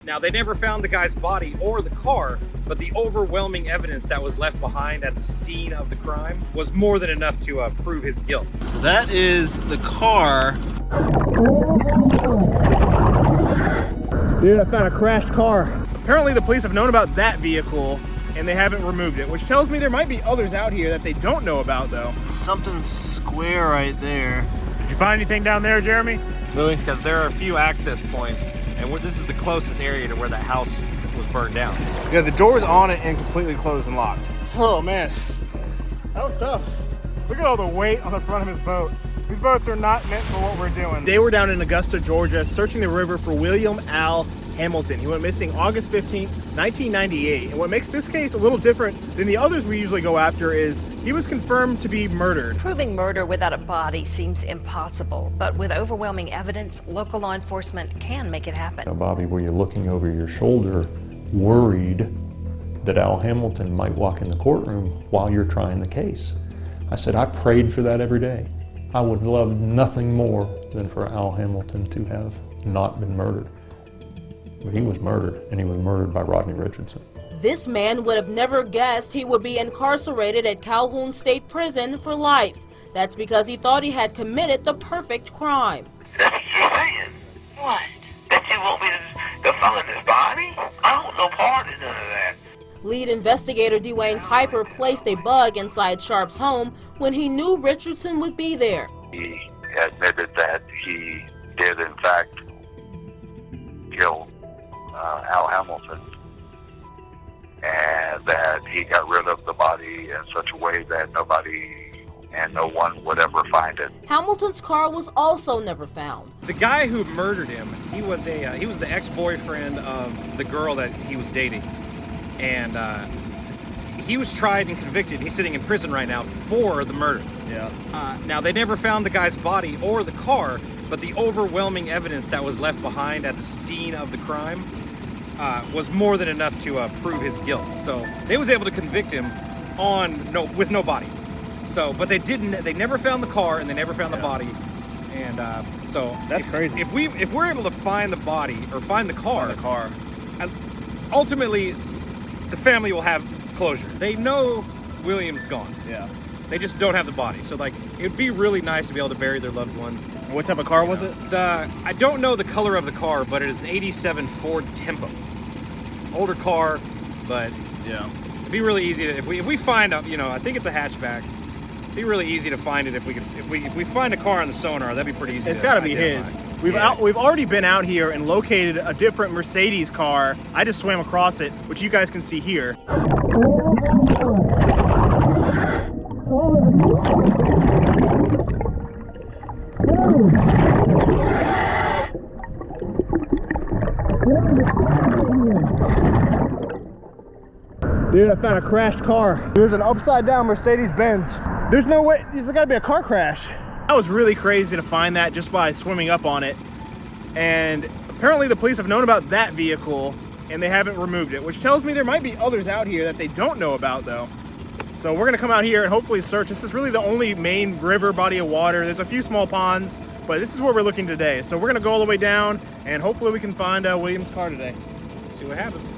Now, they never found the guy's body or the car, but the overwhelming evidence that was left behind at the scene of the crime was more than enough to prove his guilt. So that is the car. Dude, I found a crashed car. Apparently the police have known about that vehicle and they haven't removed it, which tells me there might be others out here that they don't know about though. Something square right there. Did you find anything down there, Jeremy? Really? Because there are a few access points, and this is the closest area to where that house was burned down. Yeah, the door was on it and completely closed and locked. Oh man, that was tough. Look at all the weight on the front of his boat. These boats are not meant for what we're doing. They were down in Augusta, Georgia, searching the river for William Al Hamilton. He went missing August 15, 1998. And what makes this case a little different than the others we usually go after is he was confirmed to be murdered. Proving murder without a body seems impossible, but with overwhelming evidence, local law enforcement can make it happen. Now, Bobby, were you looking over your shoulder, worried that Al Hamilton might walk in the courtroom while you're trying the case? I said, I prayed for that every day. I would love nothing more than for Al Hamilton to have not been murdered. But he was murdered, and he was murdered by Rodney Richardson. This man would have never guessed he would be incarcerated at Calhoun State Prison for life. That's because he thought he had committed the perfect crime. That's what you're saying. What? That you want me to find his body? I don't know part of none of that. Lead investigator Dwayne Piper placed a bug inside Sharp's home when he knew Richardson would be there. He admitted that he did, in fact, kill Al Hamilton, and that he got rid of the body in such a way that nobody and no one would ever find it. Hamilton's car was also never found. The guy who murdered him, he was the ex-boyfriend of the girl that he was dating. And he was tried and convicted. He's sitting in prison right now for the murder. Yeah. Now, they never found the guy's body or the car, but the overwhelming evidence that was left behind at the scene of the crime was more than enough to prove his guilt. So they was able to convict him with no body. So, but they never found the car and they never found the body. And so that's crazy. If we're able to find the body or find the car, ultimately, the family will have closure. They know William's gone. Yeah. They just don't have the body. So, like, it'd be really nice to be able to bury their loved ones. What type of car was it? I don't know the color of the car, but it is an 87 Ford Tempo. Older car, but yeah, it'd be really easy to, if we find a, I think it's a hatchback. It'd be really easy to find it if we find a car on the sonar. That'd be pretty easy. It's got to be his. We've already been out here and located a different Mercedes car. I just swam across it, which you guys can see here. Dude, I found a crashed car. There's an upside down Mercedes-Benz. There's no way, there's gotta be a car crash. That was really crazy to find that just by swimming up on it. And apparently the police have known about that vehicle and they haven't removed it, which tells me there might be others out here that they don't know about though. So we're gonna come out here and hopefully search. This is really the only main river body of water. There's a few small ponds, but this is where we're looking today. So we're gonna go all the way down and hopefully we can find William's car today. See what happens.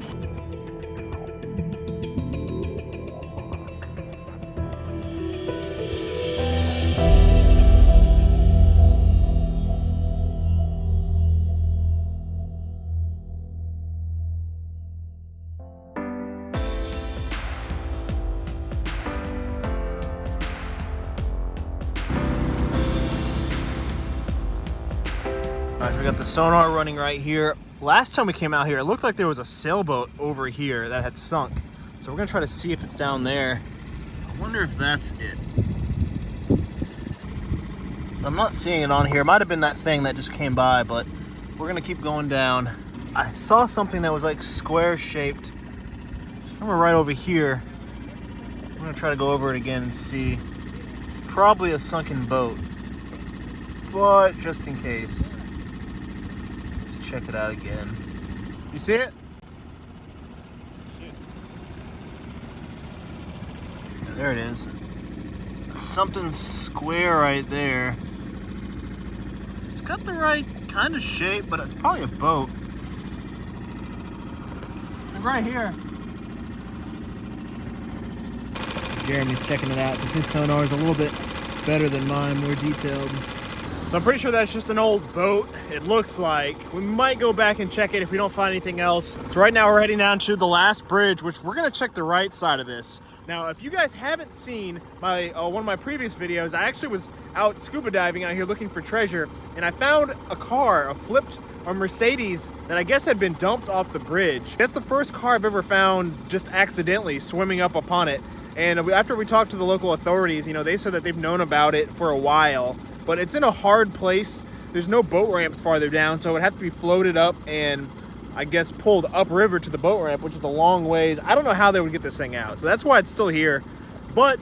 Alright, we got the sonar running right here. Last time we came out here, it looked like there was a sailboat over here that had sunk. So we're gonna try to see if it's down there. I wonder if that's it. I'm not seeing it on here. It might have been that thing that just came by, but we're gonna keep going down. I saw something that was like square shaped. Somewhere right over here. I'm gonna try to go over it again and see. It's probably a sunken boat, but just in case. Check it out again. You see it? Yeah, there it is. Something square right there. It's got the right kind of shape, but it's probably a boat. right here. Jeremy's checking it out because his sonar is a little bit better than mine, more detailed. So I'm pretty sure that's just an old boat, it looks like. We might go back and check it if we don't find anything else. So right now we're heading down to the last bridge, which we're gonna check the right side of this. Now, if you guys haven't seen my one of my previous videos, I actually was out scuba diving out here looking for treasure, and I found a car, a flipped Mercedes that I guess had been dumped off the bridge. That's the first car I've ever found just accidentally swimming up upon it. And after we talked to the local authorities, you know, they said that they've known about it for a while, but it's in a hard place. There's no boat ramps farther down, so it would have to be floated up and I guess pulled upriver to the boat ramp, which is a long ways. I don't know how they would get this thing out, so that's why it's still here. But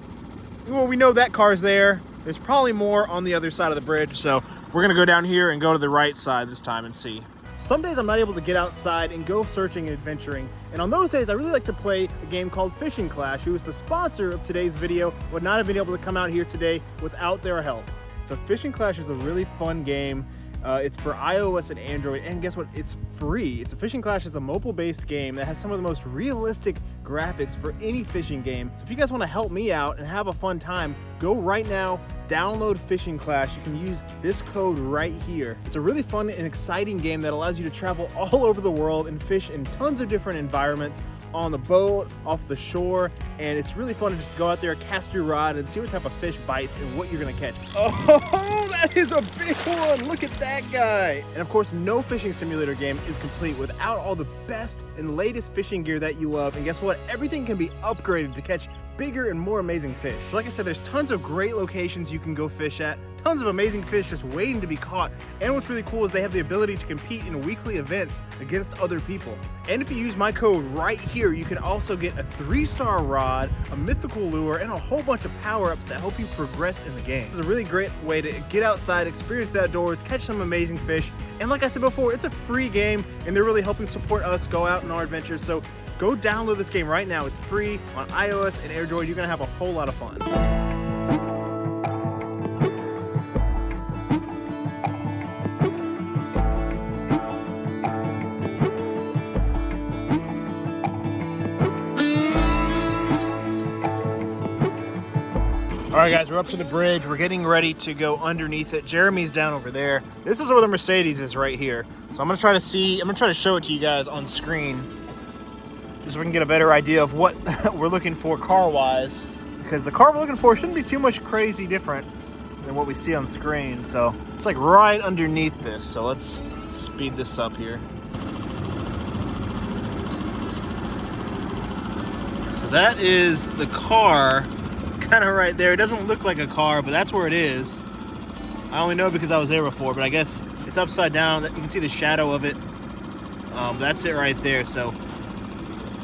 well, we know that car's there. There's probably more on the other side of the bridge, so we're gonna go down here and go to the right side this time and see. Some days I'm not able to get outside and go searching and adventuring, and on those days I really like to play a game called Fishing Clash, who is the sponsor of today's video, would not have been able to come out here today without their help. So Fishing Clash is a really fun game. It's for iOS and Android, and guess what? It's free. Fishing Clash is a mobile-based game that has some of the most realistic graphics for any fishing game. So if you guys want to help me out and have a fun time, go right now, download Fishing Clash. You can use this code right here. It's a really fun and exciting game that allows you to travel all over the world and fish in tons of different environments, on the boat, off the shore, and it's really fun to just go out there, cast your rod, and see what type of fish bites and what you're gonna catch. Oh, that is a big one! Look at that guy! And of course, no fishing simulator game is complete without all the best and latest fishing gear that you love, and guess what? Everything can be upgraded to catch bigger and more amazing fish. Like I said, there's tons of great locations you can go fish at, tons of amazing fish just waiting to be caught, and what's really cool is they have the ability to compete in weekly events against other people. And if you use my code right here, you can also get a 3-star rod, a mythical lure, and a whole bunch of power-ups that help you progress in the game. It's a really great way to get outside, experience the outdoors, catch some amazing fish, and like I said before, it's a free game, and they're really helping support us go out on our adventures, so go download this game right now. It's free on iOS and Android. You're gonna have a whole lot of fun. All right, guys, we're up to the bridge. We're getting ready to go underneath it. Jeremy's down over there. This is where the Mercedes is right here. So I'm gonna try to show it to you guys on screen, just so we can get a better idea of what we're looking for car-wise, because the car we're looking for shouldn't be too much crazy different than what we see on screen. So it's like right underneath this. So let's speed this up here. So that is the car, kind of right there. It doesn't look like a car, but that's where it is. I only know because I was there before, but I guess it's upside down. You can see the shadow of it. That's it right there. So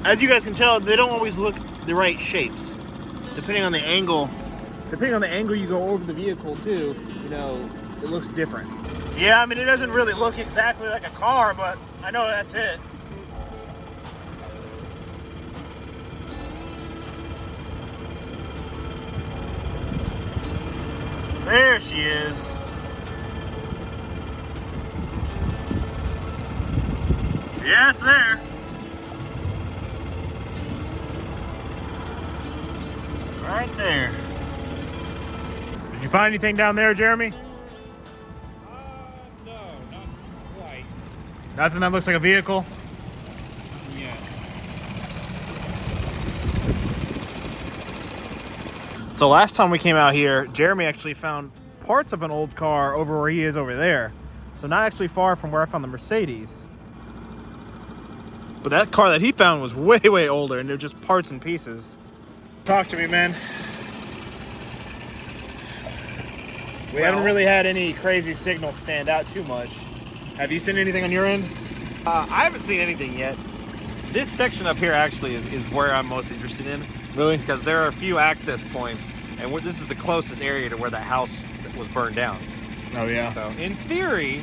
as you guys can tell, they don't always look the right shapes. Depending on the angle you go over the vehicle too, you know, it looks different. Yeah, I mean, it doesn't really look exactly like a car, but I know that's it. There she is. Yeah, it's there. Right there. Did you find anything down there, Jeremy? No, not quite. Nothing that looks like a vehicle? Yeah. So last time we came out here, Jeremy actually found parts of an old car over where he is over there. So not actually far from where I found the Mercedes. But that car that he found was way, way older, and they're just parts and pieces. Talk to me, man. We haven't really had any crazy signals stand out too much. Have you seen anything on your end? I haven't seen anything yet. This section up here actually is where I'm most interested in. Really? Because there are a few access points, and this is the closest area to where that house was burned down. Oh, yeah. So, in theory,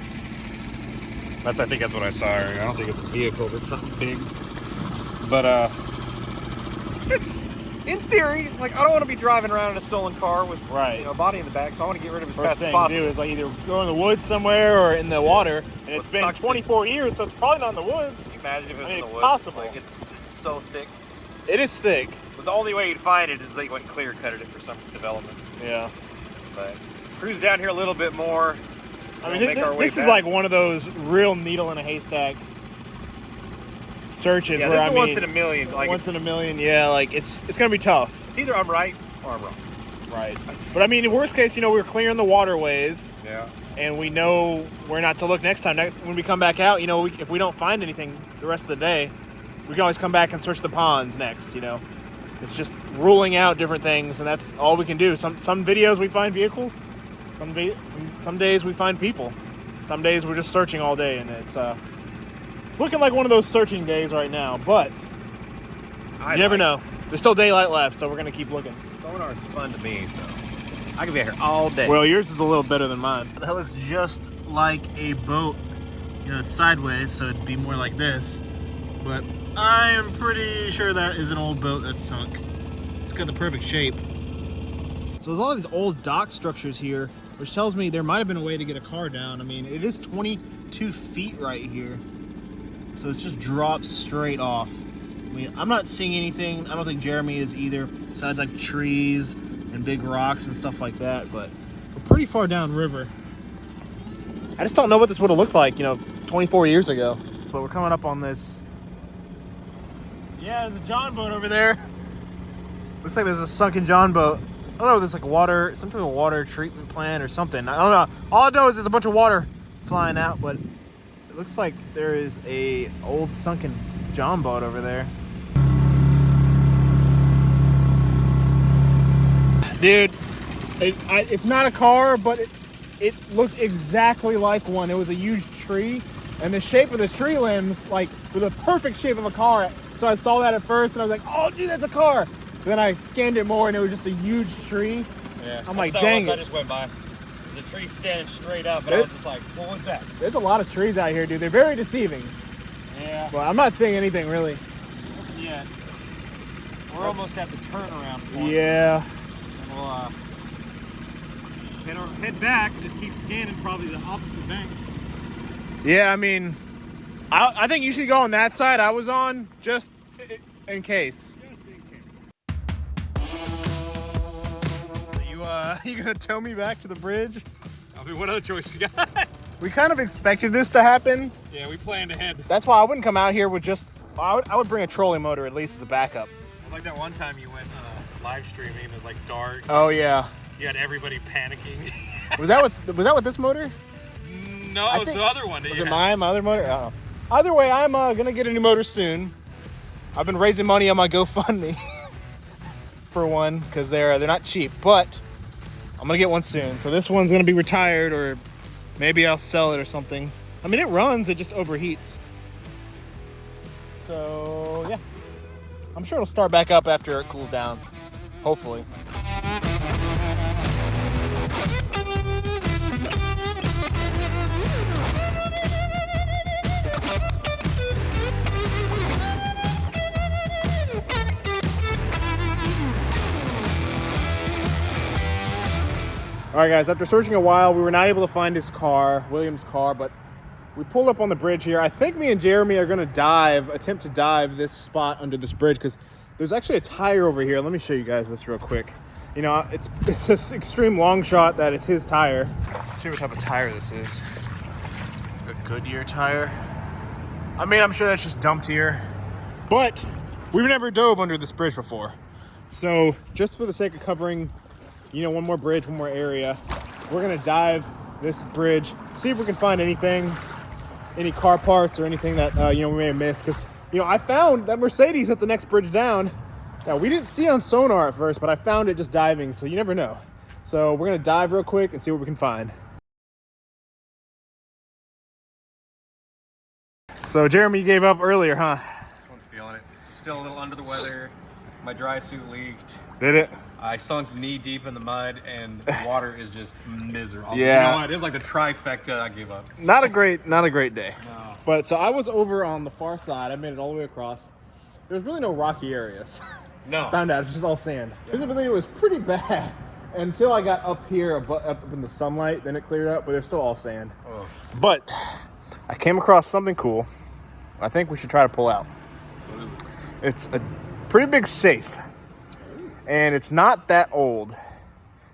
I think that's what I saw. I don't think it's a vehicle, but it's something big. But, in theory, like, I don't want to be driving around in a stolen car with a body in the back, so I want to get rid of it as fast as possible. Do is like either go in the woods somewhere or in the water, and it's been 24 it. years, so it's probably not in the woods. Can you imagine if it was in the woods? Possible. Like, it's so thick. It is thick. But the only way you'd find it is they went clear-cutted it for some development. Yeah. But cruise down here a little bit more. I mean, this is like one of those real needle in a haystack searches. Yeah, where, this is once in a million. Like once in a million, yeah. Like it's gonna be tough. It's either I'm right or I'm wrong. Right. But I mean, in worst case, we're clearing the waterways. Yeah. And we know where not to look next time. When we come back out, if we don't find anything the rest of the day, we can always come back and search the ponds next. It's just ruling out different things, and that's all we can do. Some videos we find vehicles. Some days we find people. Some days we're just searching all day, and it's looking like one of those searching days right now. But you never know. There's still daylight left, so we're gonna keep looking. Sonar's fun to me, so I could be out here all day. Well, yours is a little better than mine. That looks just like a boat. It's sideways, so it'd be more like this. But I am pretty sure that is an old boat that's sunk. It's got the perfect shape. So there's all these old dock structures here, which tells me there might have been a way to get a car down. I mean, it is 22 feet right here. So it just drops straight off. I mean, I'm not seeing anything. I don't think Jeremy is either, besides like trees and big rocks and stuff like that, but we're pretty far down river. I just don't know what this would have looked like, 24 years ago. But we're coming up on this. Yeah, there's a John boat over there. Looks like there's a sunken John boat. I don't know if there's like water, some type of water treatment plant or something. I don't know. All I know is there's a bunch of water flying out, but it looks like there is a old sunken John boat over there. Dude, it's not a car, but it looked exactly like one. It was a huge tree, and the shape of the tree limbs, like, were the perfect shape of a car. So I saw that at first, and I was like, oh, dude, that's a car. Then I scanned it more, and it was just a huge tree. Yeah. I'm like, dang it. I just went by. The tree standing straight up, but I was just like, what was that? There's a lot of trees out here, dude. They're very deceiving. Yeah. Well, I'm not seeing anything, really. Yeah. We're almost at the turnaround point. Yeah. And we'll head back and just keep scanning probably the opposite banks. Yeah, I mean, I think you should go on that side I was on, just in case. You gonna tow me back to the bridge? I mean, what other choice you got? We kind of expected this to happen. Yeah, we planned ahead. That's why I wouldn't come out here with just, I would bring a trolling motor at least as a backup. It was like that one time you went live streaming, it was like dark. Oh yeah. You had everybody panicking. Was that with this motor? No, it was the other one. Was it my other motor? Uh-oh. Either way, I'm gonna get a new motor soon. I've been raising money on my GoFundMe for one, because they're not cheap, but I'm gonna get one soon. So this one's gonna be retired, or maybe I'll sell it or something. I mean, it runs, it just overheats. So yeah, I'm sure it'll start back up after it cools down, hopefully. All right, guys, after searching a while, we were not able to find his car, William's car, but we pulled up on the bridge here. I think me and Jeremy are gonna attempt to dive this spot under this bridge, because there's actually a tire over here. Let me show you guys this real quick. It's this extreme long shot that it's his tire. Let's see what type of tire this is. It's a Goodyear tire. I mean, I'm sure that's just dumped here, but we've never dove under this bridge before. So just for the sake of covering one more bridge, one more area, we're gonna dive this bridge, see if we can find anything, any car parts or anything that we may have missed. Because I found that Mercedes at the next bridge down. Now, we didn't see on sonar at first, but I found it just diving, so you never know. So we're gonna dive real quick and see what we can find. So Jeremy, you gave up earlier, huh? I'm feeling it. Still a little under the weather. My dry suit leaked. Did it? I sunk knee deep in the mud, and the water is just miserable. Yeah. You know what? It was like the trifecta. I gave up. Not a great day. No. But so I was over on the far side. I made it all the way across. There's really no rocky areas. No. Found out it's just all sand. Visibility was pretty bad until I got up here, up in the sunlight. Then it cleared up, but it's still all sand. Oh. But I came across something cool. I think we should try to pull out. What is it? It's a pretty big safe, and it's not that old.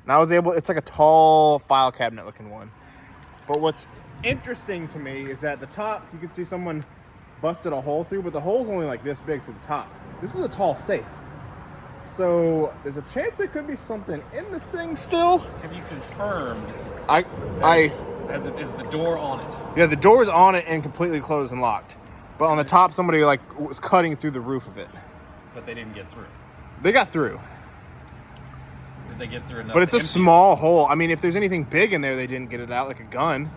And I was able. It's like a tall file cabinet looking one. But what's interesting to me is that the top, you can see someone busted a hole through, but the hole's only like this big through the top. This is a tall safe. So there's a chance there could be something in this thing still. Have you confirmed? Is the door on it? Yeah, the door's on it and completely closed and locked. But on the top, somebody like was cutting through the roof of it. But they didn't get through. They got through. Did they get through enough? But it's to a empty small hole. I mean, if there's anything big in there, they didn't get it out, like a gun.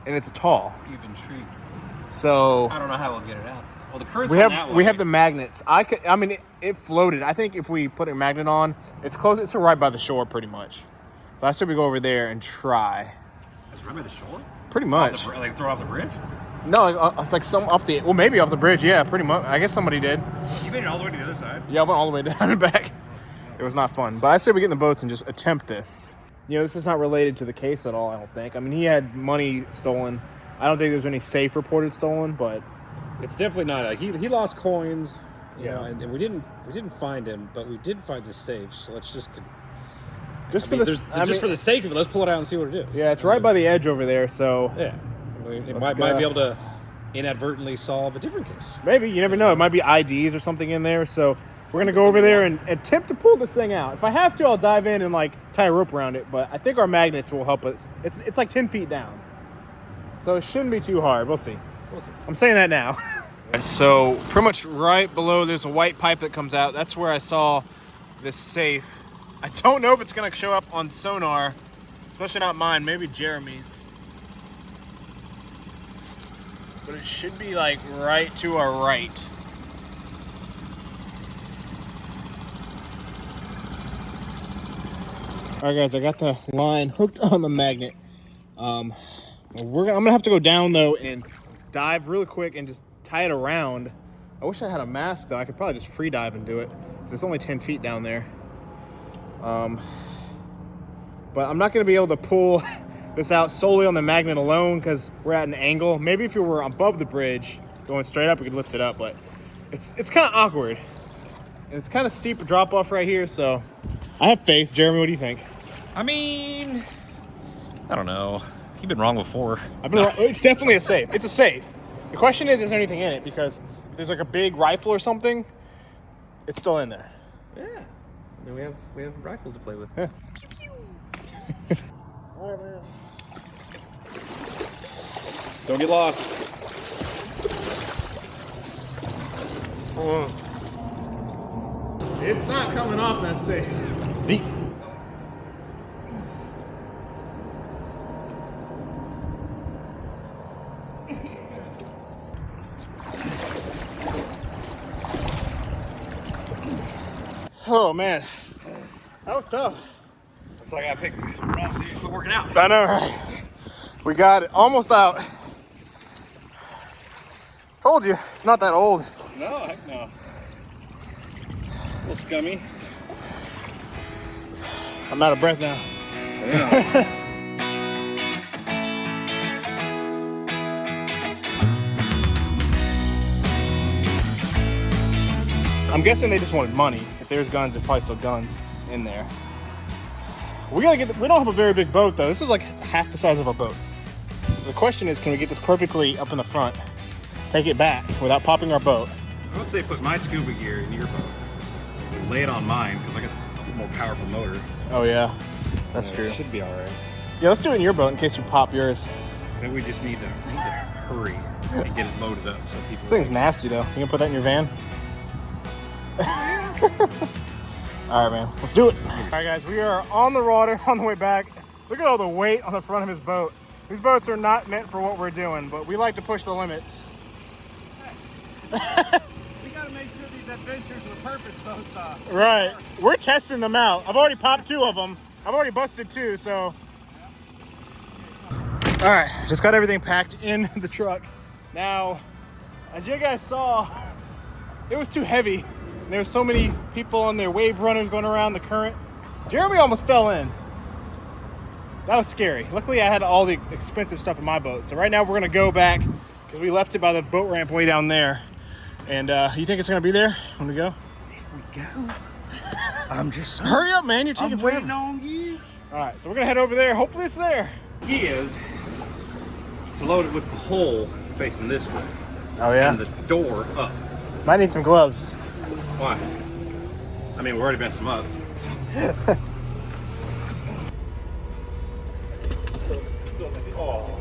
And it's tall. You've intrigued. So I don't know how we'll get it out. Well, the current's we on that one. have the magnets. I mean, it floated. I think if we put a magnet on, it's close. It's right by the shore, pretty much. So I said we go over there and try. It's right by the shore. Pretty much. Like throw it off the bridge. No, it's like some off the. Well, maybe off the bridge. Yeah, pretty much. I guess somebody did. You made it all the way to the other side. Yeah, I went all the way down and back. It was not fun. But I said we get in the boats and just attempt this. You know, this is not related to the case at all, I don't think. I mean, he had money stolen. I don't think there's any safe reported stolen, but it's definitely not. He lost coins, you Yeah. know, and we didn't find him, but we did find the safe. So let's just for the sake of it, let's pull it out and see what it is. Yeah, it's right by the edge over there, so yeah, I mean, it might be able to inadvertently solve a different case. Maybe, you never know. It might be IDs or something in there. So we're gonna go over there and attempt to pull this thing out. If I have to, I'll dive in and like tie a rope around it. But I think our magnets will help us. It's like 10 feet down, so it shouldn't be too hard. We'll see. I'm saying that now. So pretty much right below, there's a white pipe that comes out. That's where I saw this safe. I don't know if it's gonna show up on sonar, especially not mine. Maybe Jeremy's. But it should be like right to our right. All right, guys, I got the line hooked on the magnet. I'm gonna have to go down though and dive really quick and just tie it around. I wish I had a mask though. I could probably just free dive and do it because it's only 10 feet down there. But I'm not gonna be able to pull this out solely on the magnet alone because we're at an angle. Maybe if we were above the bridge going straight up, we could lift it up, but it's kind of awkward. And it's kind of steep drop off right here, so I have faith. Jeremy, what do you think? I mean, I don't know. You've been wrong before. It's definitely a safe. It's a safe. The question is there anything in it? Because if there's like a big rifle or something, it's still in there. Yeah. Then we have rifles to play with. Yeah. All right, man. Don't get lost. It's not coming off that safe. Neat. Oh man, that was tough. It's like I picked the wrong day for working out. I know, right? We got it almost out. Told you, it's not that old. No, heck no. A little scummy. I'm out of breath now. Yeah. I'm guessing they just wanted money. If there's guns, there's probably still guns in there. We don't have a very big boat though. This is like half the size of our boats. So the question is, can we get this perfectly up in the front, take it back without popping our boat? I would say put my scuba gear in your boat. Lay it on mine because I got a more powerful motor. Oh yeah, that's true. It should be all right. Yeah, let's do it in your boat in case we pop yours. Then we just need to hurry and get it loaded up so people. This thing's nasty though. You gonna put that in your van? All right, man, let's do it. All right, guys, we are on the water on the way back. Look at all the weight on the front of his boat. These boats are not meant for what we're doing, but we like to push the limits. We gotta make sure these adventures with purpose boats are. Right, we're testing them out. I've already popped 2 of them. I've already busted 2, so. All right, just got everything packed in the truck. Now, as you guys saw, it was too heavy. And there were so many people on their wave runners going around the current. Jeremy almost fell in. That was scary. Luckily, I had all the expensive stuff in my boat. So right now we're gonna go back because we left it by the boat ramp way down there. And you think it's gonna be there when we go? If we go, I'm just hurry up, man! You're taking I'm waiting on you. All right, so we're gonna head over there. Hopefully, it's there. Key is to load it with the hole facing this way. Oh yeah. And the door up. Might need some gloves. Why? I mean, we already messed them up. Oh.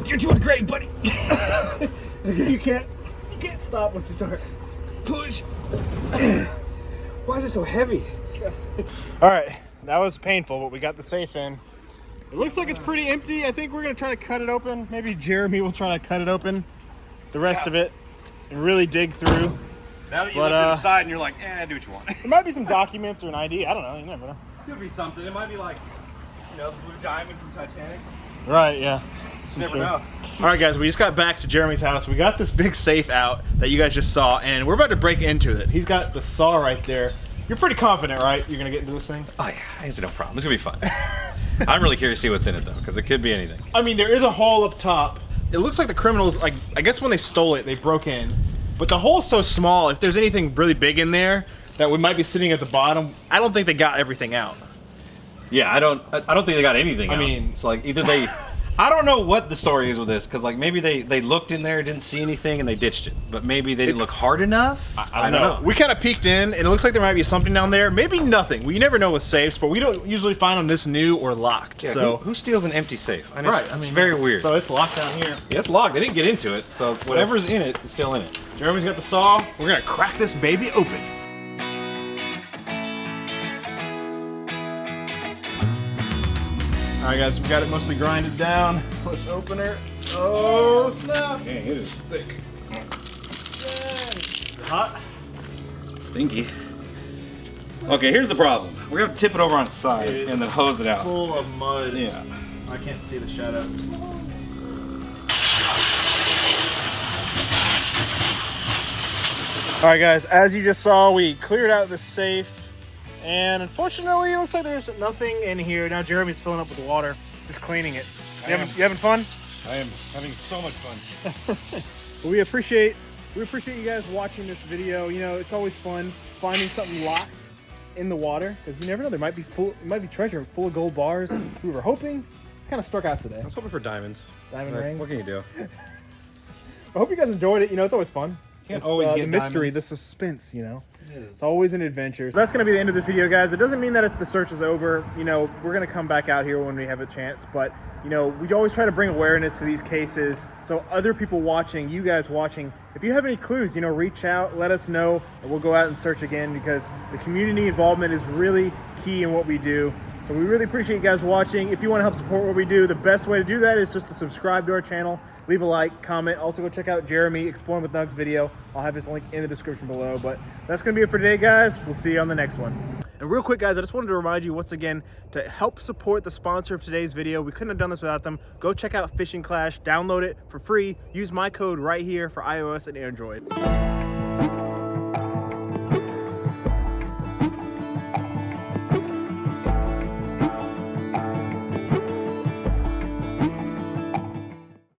You're doing great, buddy. You can't stop once you start. Push. Why is it so heavy? All right, that was painful, but we got the safe in. It looks like it's pretty empty. I think we're gonna try to cut it open. Maybe Jeremy will try to cut it open, the rest of it, and really dig through. Now that you look inside and you're like, do what you want. There might be some documents or an ID. I don't know. You never know. Could be something. It might be like, the blue diamond from Titanic. Right, yeah. You never know. All right, guys, we just got back to Jeremy's house. We got this big safe out that you guys just saw, and we're about to break into it. He's got the saw right there. You're pretty confident, right? You're gonna get into this thing? Oh yeah, it's no problem. It's gonna be fun. I'm really curious to see what's in it though, because it could be anything. I mean, there is a hole up top. It looks like the criminals, like, I guess when they stole it, they broke in. But the hole's so small, if there's anything really big in there that we might be sitting at the bottom, I don't think they got everything out. Yeah, I don't think they got anything out. I mean, it's like either they, I don't know what the story is with this, because like maybe they looked in there, didn't see anything, and they ditched it. But maybe they didn't look hard enough. I don't know. We kind of peeked in, and it looks like there might be something down there. Maybe nothing. We never know with safes, but we don't usually find them this new or locked. Yeah, so who steals an empty safe? It's mean, very weird. So it's locked down here. Yeah, it's locked. They didn't get into it, so whatever's in it is still in it. Jeremy's got the saw. We're gonna crack this baby open. All right, guys, we got it mostly grinded down. Let's open her. Oh, snap. Dang, it is thick. Hot? Stinky. Okay, here's the problem. We're gonna tip it over on its side and then hose it out. Full of mud. Yeah. I can't see the shadow. All right, guys, as you just saw, we cleared out the safe. And unfortunately, it looks like there's nothing in here. Now Jeremy's filling up with water, just cleaning it. You having fun? I am having so much fun. Well, we appreciate you guys watching this video. You know, it's always fun finding something locked in the water, because you never know, there might be treasure full of gold bars. We were hoping, kind of struck out today. I was hoping for diamonds. Diamond rings. What can you do? I hope you guys enjoyed it. You know, it's always fun. Can't always get the mystery, diamonds. the suspense, you know. It's always an adventure. So that's going to be the end of this video, guys. It doesn't mean that the search is over. You know, we're going to come back out here when we have a chance. But, you know, we always try to bring awareness to these cases. So other people watching, you guys watching, if you have any clues, you know, reach out, let us know, and we'll go out and search again, because the community involvement is really key in what we do. So we really appreciate you guys watching. If you want to help support what we do, the best way to do that is just to subscribe to our channel. Leave a like, comment. Also go check out Jeremy Exploring with Nugs video. I'll have his link in the description below. But that's going to be it for today, guys. We'll see you on the next one. And real quick, guys, I just wanted to remind you once again to help support the sponsor of today's video. We couldn't have done this without them. Go check out Fishing Clash. Download it for free. Use my code right here for iOS and Android.